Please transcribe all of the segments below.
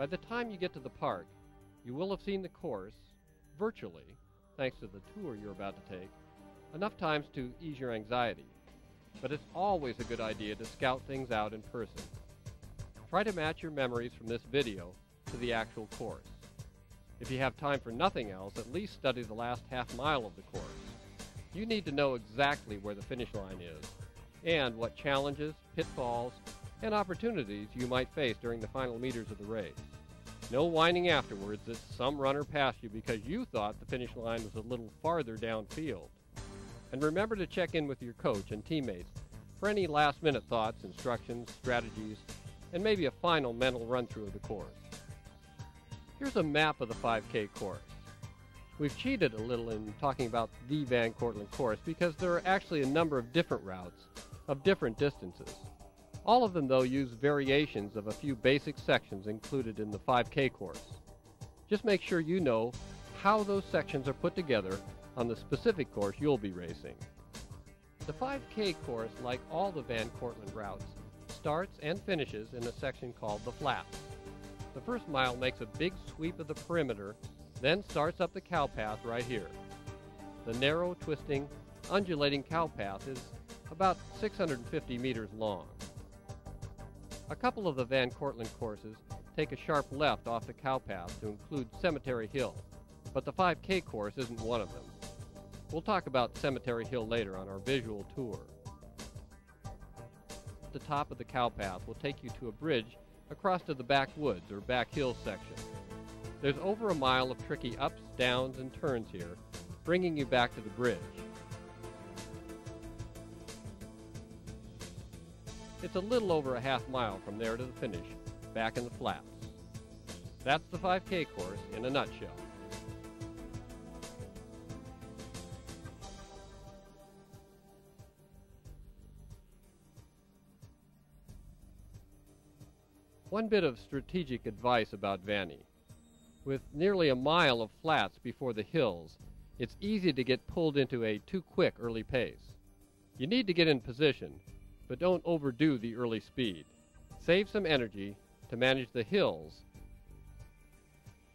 By the time you get to the park, you will have seen the course, virtually, thanks to the tour you're about to take, enough times to ease your anxiety. But it's always a good idea to scout things out in person. Try to match your memories from this video to the actual course. If you have time for nothing else, at least study the last half mile of the course. You need to know exactly where the finish line is, and what challenges, pitfalls, and opportunities you might face during the final meters of the race. No whining afterwards that some runner passed you because you thought the finish line was a little farther downfield. And remember to check in with your coach and teammates for any last-minute thoughts, instructions, strategies, and maybe a final mental run-through of the course. Here's a map of the 5K course. We've cheated a little in talking about the Van Cortlandt course because there are actually a number of different routes of different distances. All of them, though, use variations of a few basic sections included in the 5K course. Just make sure you know how those sections are put together on the specific course you'll be racing. The 5K course, like all the Van Cortlandt routes, starts and finishes in a section called the flats. The first mile makes a big sweep of the perimeter, then starts up the cow path right here. The narrow, twisting, undulating cow path is about 650 meters long. A couple of the Van Cortlandt courses take a sharp left off the cow path to include Cemetery Hill, but the 5K course isn't one of them. We'll talk about Cemetery Hill later on our visual tour. The top of the cow path will take you to a bridge across to the backwoods or back hill section. There's over a mile of tricky ups, downs, and turns here, bringing you back to the bridge. It's a little over a half mile from there to the finish, back in the flats. That's the 5K course in a nutshell. One bit of strategic advice about Vanny. With nearly a mile of flats before the hills, it's easy to get pulled into a too quick early pace. You need to get in position, but don't overdo the early speed. Save some energy to manage the hills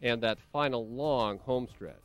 and that final long home stretch.